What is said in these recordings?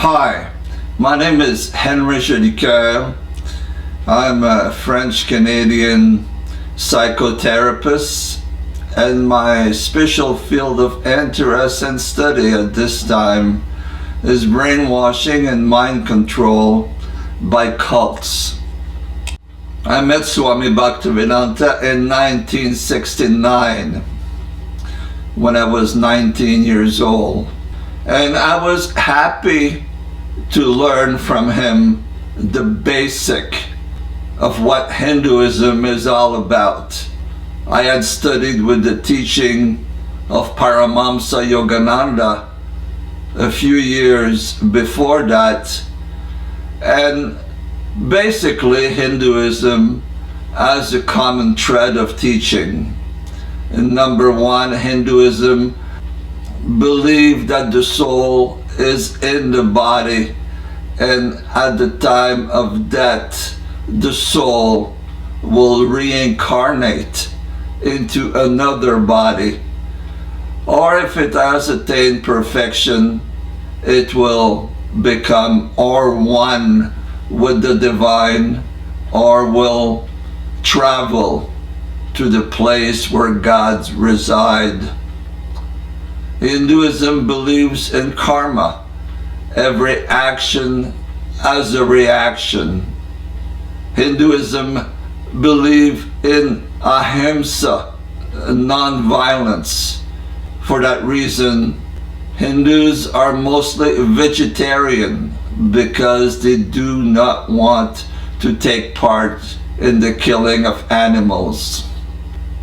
Hi, my name is Henri Jolicoeur. I'm a French-Canadian psychotherapist, and my special field of interest and study at this time is brainwashing and mind control by cults. I met Swami Bhaktivedanta in 1969 when I was 19 years old, and I was happy to learn from him the basic of what Hinduism is all about. I had studied with the teaching of Paramahamsa Yogananda a few years before that, and basically Hinduism has a common thread of teaching. And number one, Hinduism believes that the soul is in the body, and at the time of death the soul will reincarnate into another body, or if it has attained perfection, it will become or one with the divine, or will travel to the place where gods reside. Hinduism believes in karma. Every action has a reaction. Hinduism believes in ahimsa, non-violence. For that reason, Hindus are mostly vegetarian because they do not want to take part in the killing of animals.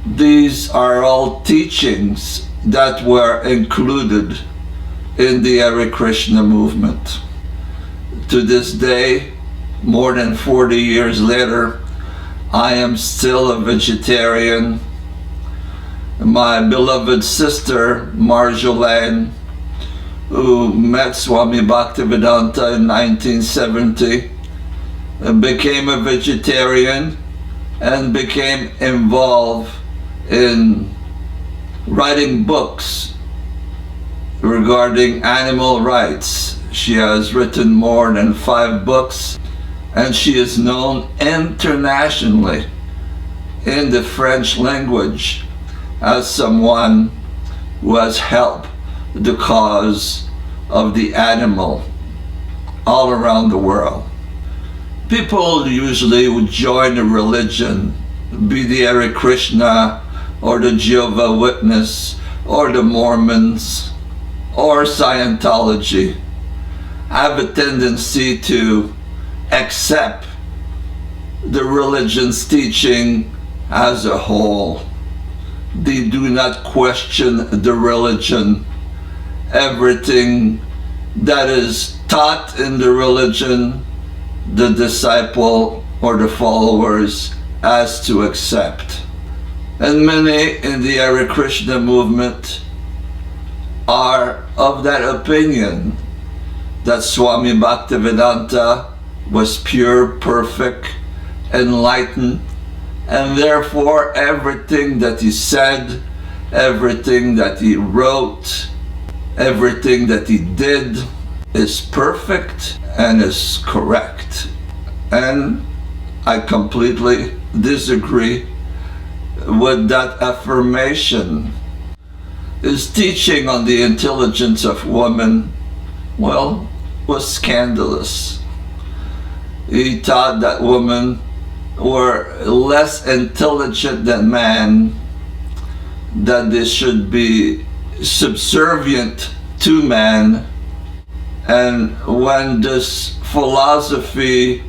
These are all teachings that were included in the Hare Krishna movement. To this day, more than 40 years later, I am still a vegetarian. My beloved sister, Marjolaine, who met Swami Bhaktivedanta in 1970, became a vegetarian and became involved in writing books regarding animal rights. She has written more than 5 books, and she is known internationally in the French language as someone who has helped the cause of the animal all around the world. People usually would join a religion, be the Hare Krishna or the Jehovah's Witness or the Mormons or Scientology, have a tendency to accept the religion's teaching as a whole. They do not question the religion. Everything that is taught in the religion, the disciple or the followers has to accept. And many in the Hare Krishna movement are of that opinion that Swami Bhaktivedanta was pure, perfect, enlightened, and therefore everything that he said, everything that he wrote, everything that he did is perfect and is correct. And I completely disagree with that affirmation. His teaching on the intelligence of women, well, was scandalous. He taught that women were less intelligent than man, that they should be subservient to man. And when this philosophy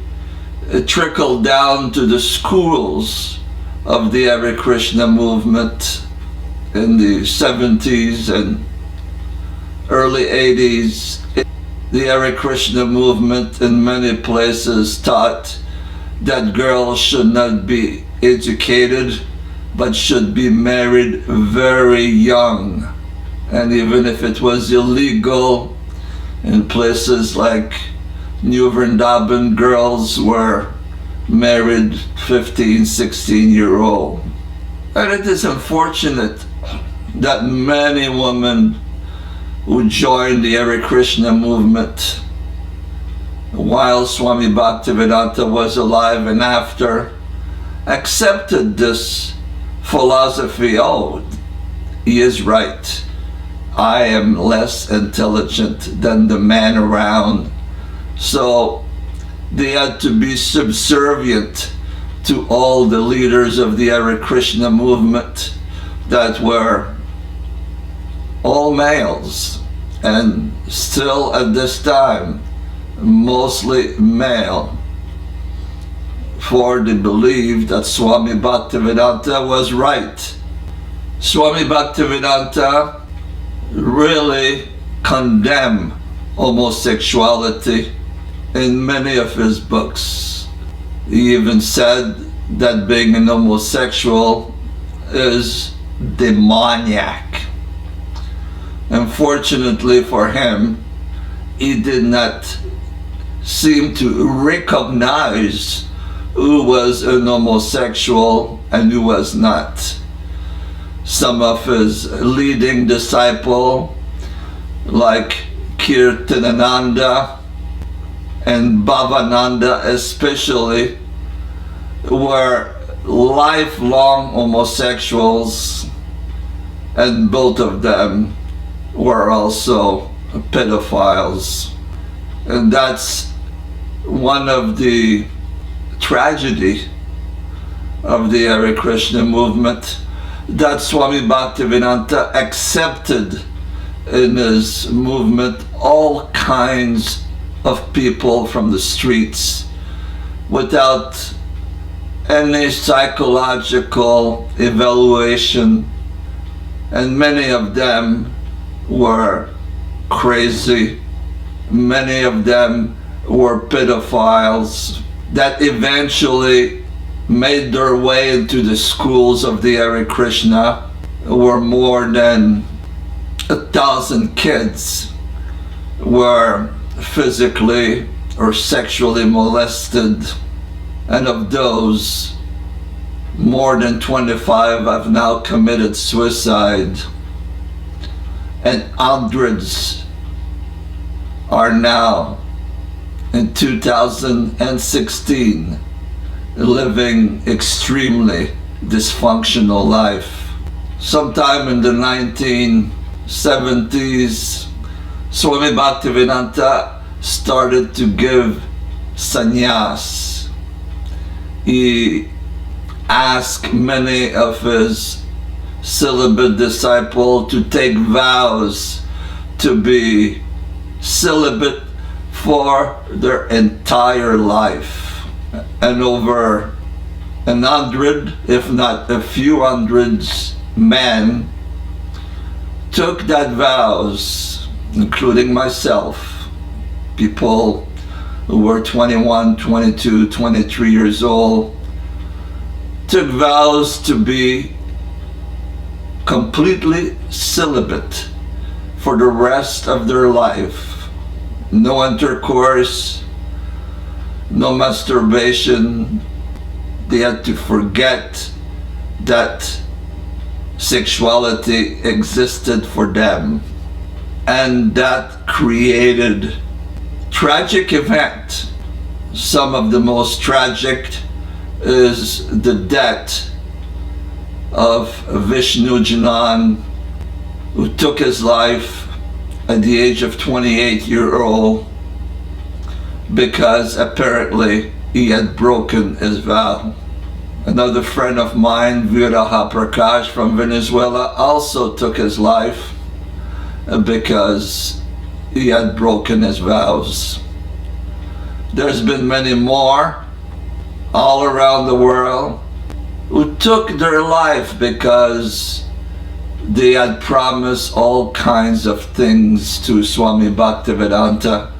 trickled down to the schools of the Hare Krishna movement in the 70s and early 80s, the Hare Krishna movement in many places taught that girls should not be educated but should be married very young. And even if it was illegal in places like New Vrindavan, girls were married 15, 16-year-old. And it is unfortunate that many women who joined the Hare Krishna movement while Swami Bhaktivedanta was alive and after, accepted this philosophy. Oh, he is right. I am less intelligent than the man around. So they had to be subservient to all the leaders of the Hare Krishna movement that were all males, and still at this time mostly male, for they believed that Swami Bhaktivedanta was right. Swami Bhaktivedanta really condemned homosexuality in many of his books. He even said that being an homosexual is demoniac. Unfortunately for him, he did not seem to recognize who was an homosexual and who was not. Some of his leading disciples, like Kirtanananda and Bhavananda especially, were lifelong homosexuals, and both of them were also pedophiles. And that's one of the tragedy of the Hare Krishna movement, that Swami Bhaktivedanta accepted in his movement all kinds of people from the streets without any psychological evaluation, and many of them were crazy, many of them were pedophiles that eventually made their way into the schools of the Hare Krishna, where more than 1,000 kids were physically or sexually molested, and of those, more than 25 have now committed suicide, and hundreds are now, in 2016, living extremely dysfunctional life. Sometime in the 1970s, Swami Bhaktivedanta started to give sannyas. He asked many of his celibate disciples to take vows to be celibate for their entire life. And over 100, if not a few hundreds, men took that vows, including myself, people who were 21, 22, 23 years old, took vows to be completely celibate for the rest of their life. No intercourse, no masturbation. They had to forget that sexuality existed for them. And that created tragic event. Some of the most tragic is the death of Vishnu Janan, who took his life at the age of 28-year-old because apparently he had broken his vow. Another friend of mine, Viraha Prakash from Venezuela, also took his life because he had broken his vows. There's been many more all around the world who took their life because they had promised all kinds of things to Swami Bhaktivedanta,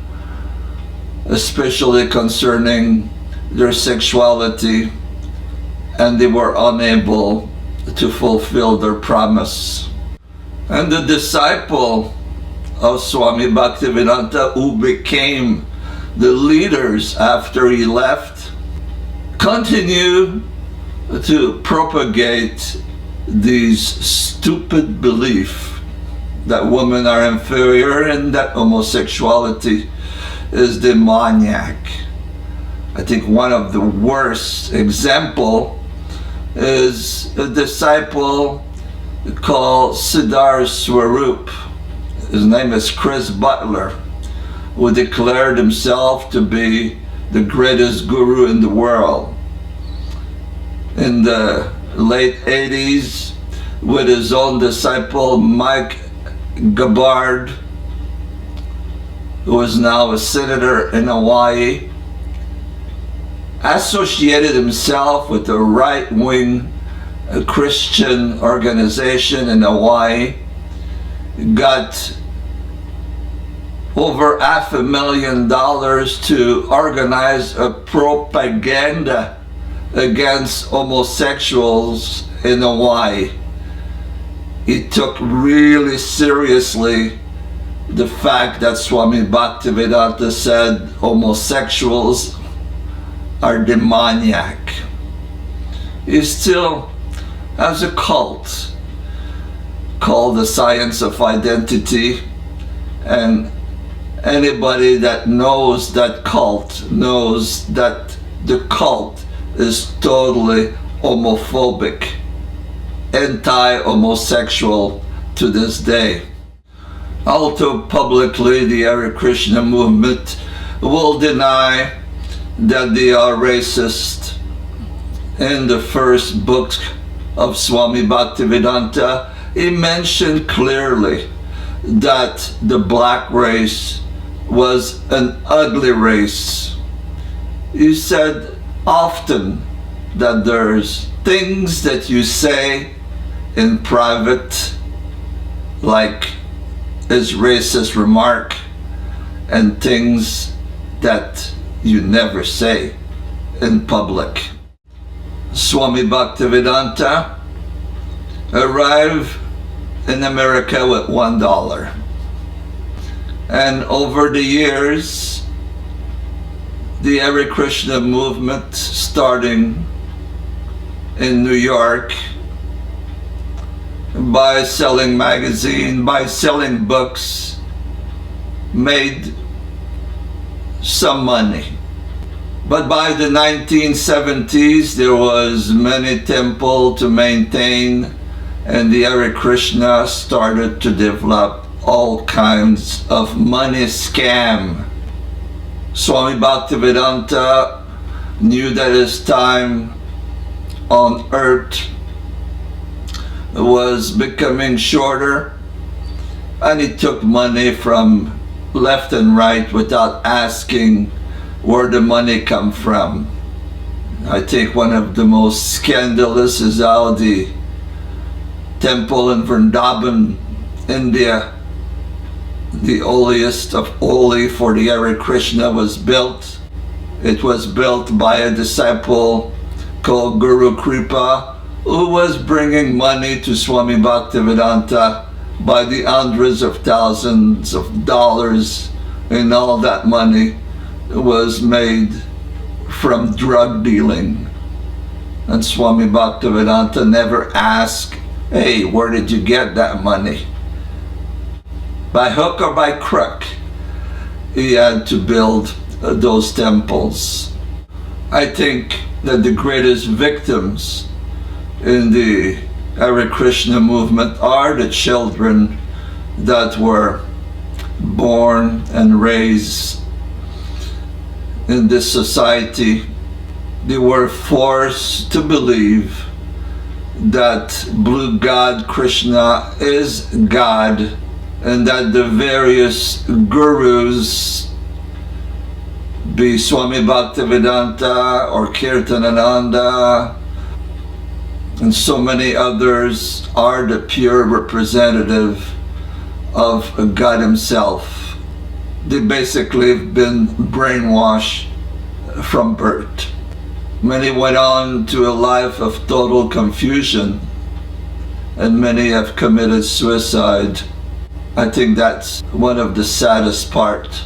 especially concerning their sexuality, and they were unable to fulfill their promise. And the disciple of Swami Bhaktivedanta, who became the leaders after he left, continued to propagate these stupid beliefs that women are inferior and that homosexuality is demoniac. I think one of the worst example is a disciple called Siddhar Swarup. His name is Chris Butler, who declared himself to be the greatest guru in the world. In the late 80s, with his own disciple Mike Gabbard, who is now a senator in Hawaii, associated himself with a right-wing Christian organization in Hawaii, got over $500,000 to organize a propaganda against homosexuals in Hawaii. He took really seriously the fact that Swami Bhaktivedanta said homosexuals are demoniac. He still has a cult called the Science of Identity, and anybody that knows that cult knows that the cult is totally homophobic, anti-homosexual to this day. Although publicly the Hare Krishna movement will deny that they are racist, in the first book of Swami Bhaktivedanta, he mentioned clearly that the black race was an ugly race. He said often that there's things that you say in private, like his racist remark, and things that you never say in public. Swami Bhaktivedanta arrived in America with $1. And over the years, the Hare Krishna movement, starting in New York, by selling magazines, by selling books, made some money. But by the 1970s, there was many temples to maintain, and the Hare Krishna started to develop all kinds of money scam. Swami Bhaktivedanta knew that his time on earth was becoming shorter, and he took money from left and right without asking where the money come from. I think one of the most scandalous is how the temple in Vrindavan, India, the holiest of holy for the Hare Krishna, was built. It was built by a disciple called Guru Kripa, who was bringing money to Swami Bhaktivedanta by the hundreds of thousands of dollars, and all that money was made from drug dealing. And Swami Bhaktivedanta never asked, hey, where did you get that money? By hook or by crook, he had to build those temples. I think that the greatest victims in the Hare Krishna movement are the children that were born and raised in this society. They were forced to believe that Blue God Krishna is God, and that the various gurus, be Swami Bhaktivedanta or Kirtanananda and so many others, are the pure representative of God himself. They basically have been brainwashed from birth. Many went on to a life of total confusion, and many have committed suicide. I think that's one of the saddest parts